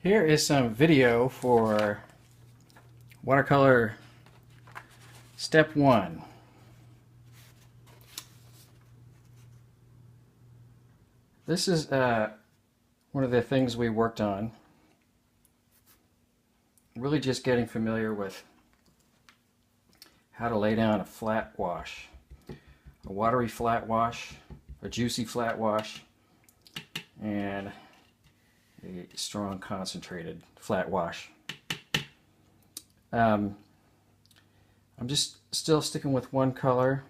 Here is some video for watercolor step 1. This is one of the things we worked on. Really just getting familiar with how to lay down a flat wash. A watery flat wash, a juicy flat wash, and a strong concentrated flat wash. I'm just still sticking with one color.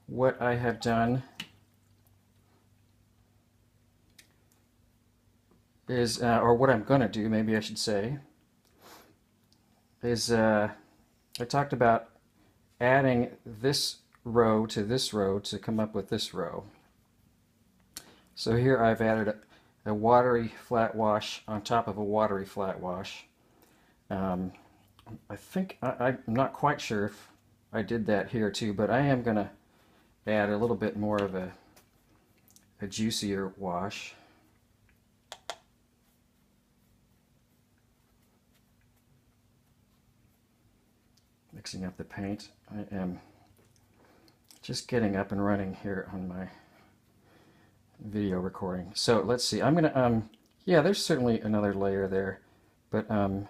What I have done is, or what I'm going to do, maybe I should say, is I talked about adding this row to come up with this row. So here I've added a watery flat wash on top of a watery flat wash. I think, I'm not quite sure if I did that here too, but I am going to add a little bit more of a juicier wash. Mixing up the paint. I am just getting up and running here on my video recording. So let's see, I'm gonna, yeah, there's certainly another layer there, but one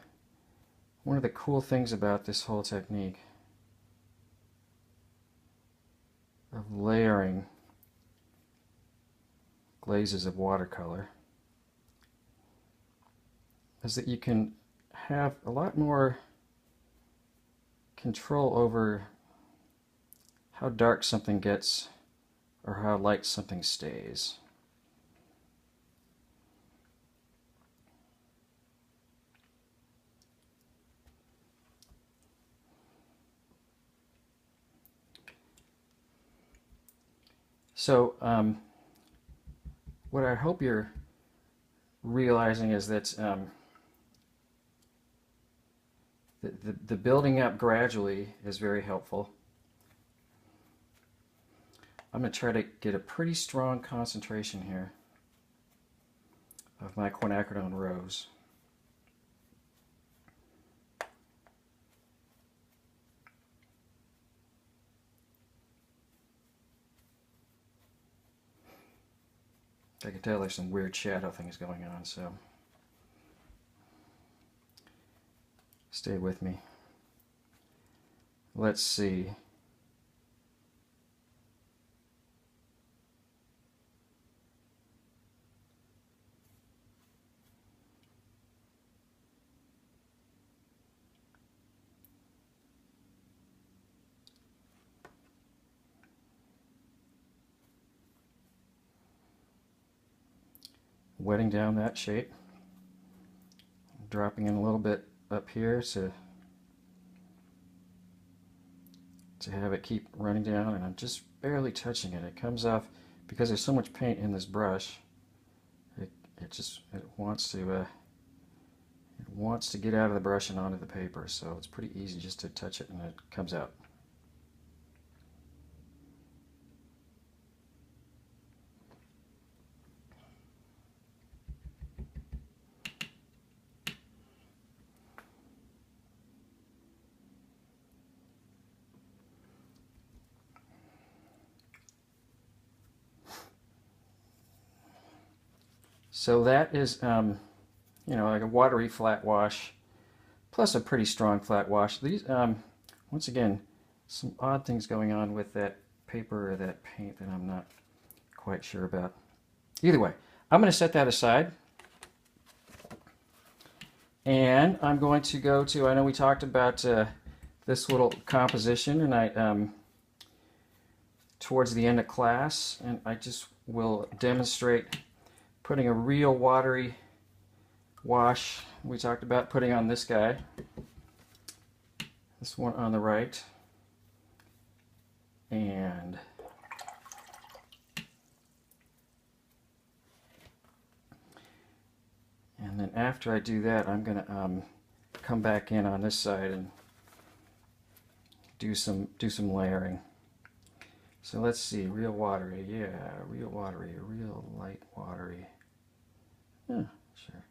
of the cool things about this whole technique of layering glazes of watercolor is that you can have a lot more control over how dark something gets or how light something stays. So what I hope you're realizing is that the building up gradually is very helpful. I'm going to try to get a pretty strong concentration here of my quinacridone rose. I can tell there's some weird shadow things going on, so stay with me. Let's see. Wetting down that shape, dropping in a little bit up here to have it keep running down, and I'm just barely touching it. It comes off because there's so much paint in this brush. It wants to get out of the brush and onto the paper, so it's pretty easy just to touch it and it comes out. So that is, you know, like a watery flat wash, plus a pretty strong flat wash. These, once again, some odd things going on with that paper or that paint that I'm not quite sure about. Either way, I'm going to set that aside. And I'm going to go to, I know we talked about this little composition, and I, towards the end of class, and I just will demonstrate putting a real watery wash we talked about putting on this guy, this one on the right, and then after I do that, I'm going to come back in on this side and do some layering. So let's see, real watery, yeah, real watery, real light watery. Yeah, sure.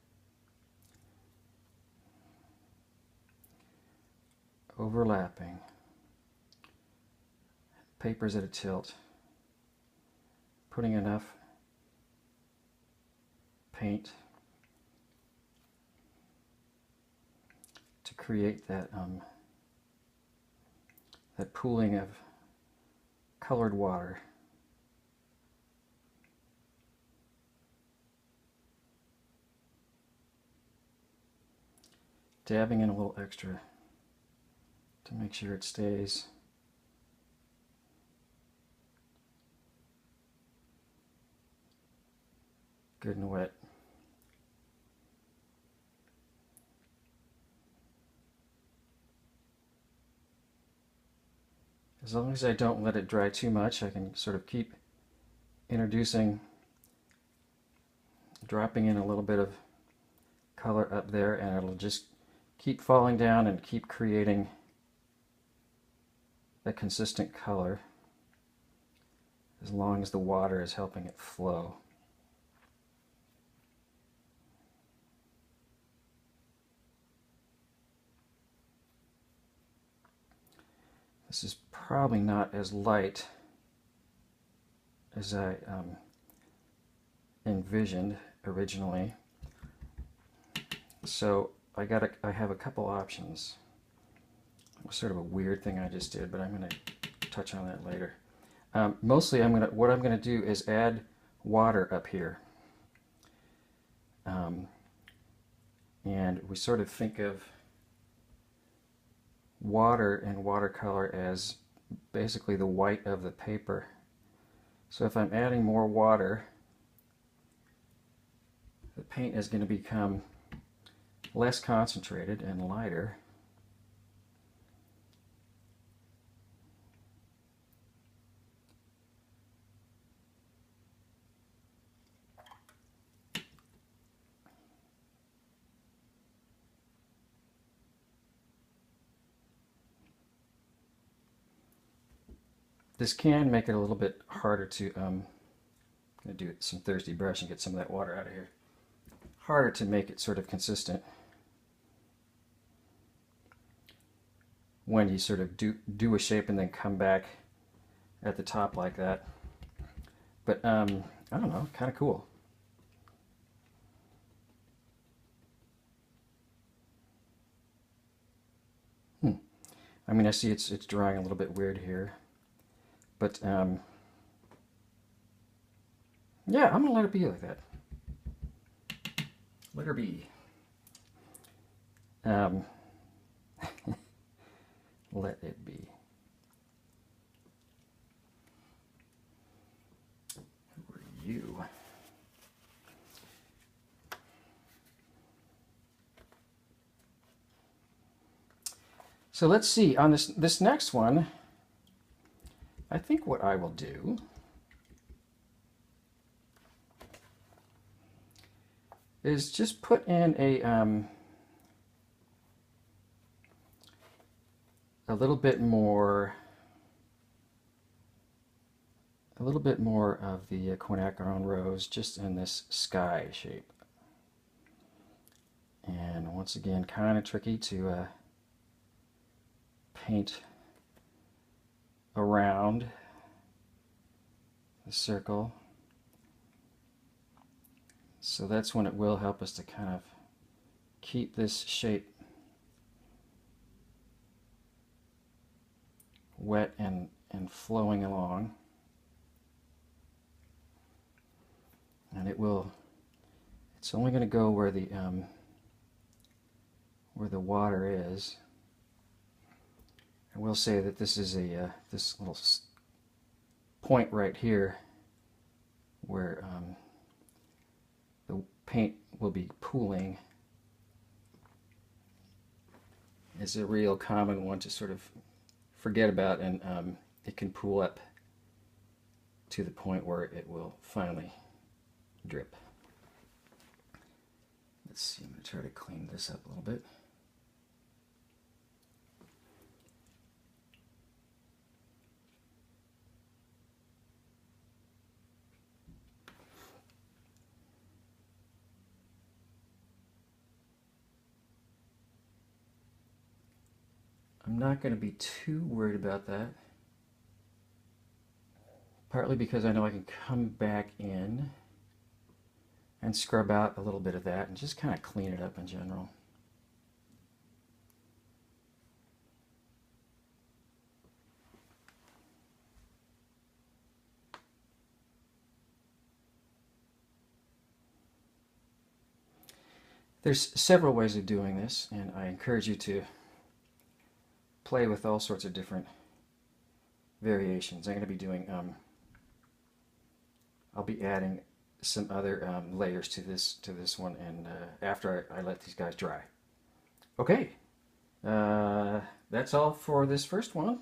overlapping. Paper's at a tilt. Putting enough paint to create that that pooling of colored water. Dabbing in a little extra to make sure it stays good and wet. As long as I don't let it dry too much, I can sort of keep introducing, dropping in a little bit of color up there, and it'll just keep falling down and keep creating a consistent color as long as the water is helping it flow. This is probably not as light as I envisioned originally, so I have a couple options. It was sort of a weird thing I just did, but I'm going to touch on that later. Mostly, what I'm going to do is add water up here, and we sort of think of water and watercolor as basically the white of the paper. So if I'm adding more water, the paint is going to become less concentrated and lighter. This can make it a little bit harder to, I'm going to do some thirsty brush and get some of that water out of here. Harder to make it sort of consistent when you sort of do a shape and then come back at the top like that. But I don't know, kind of cool. I mean, I see it's drawing a little bit weird here. But, yeah, I'm going to let it be like that. Let her be. Let it be. Who are you? So let's see, on this next one, I think what I will do is just put in a little bit more of the quinacridone rose just in this sky shape. And once again, kind of tricky to paint around the circle. So that's when it will help us to kind of keep this shape wet and flowing along. And it's only going to go where the water is. I will say that this is this little point right here where the paint will be pooling is a real common one to sort of forget about, and it can pool up to the point where it will finally drip. Let's see, I'm going to try to clean this up a little bit. I'm not going to be too worried about that. Partly because I know I can come back in and scrub out a little bit of that and just kind of clean it up in general. There's several ways of doing this, and I encourage you to play with all sorts of different variations. I'm going to be doing, I'll be adding some other layers to this one, and after I let these guys dry. Okay, that's all for this first one.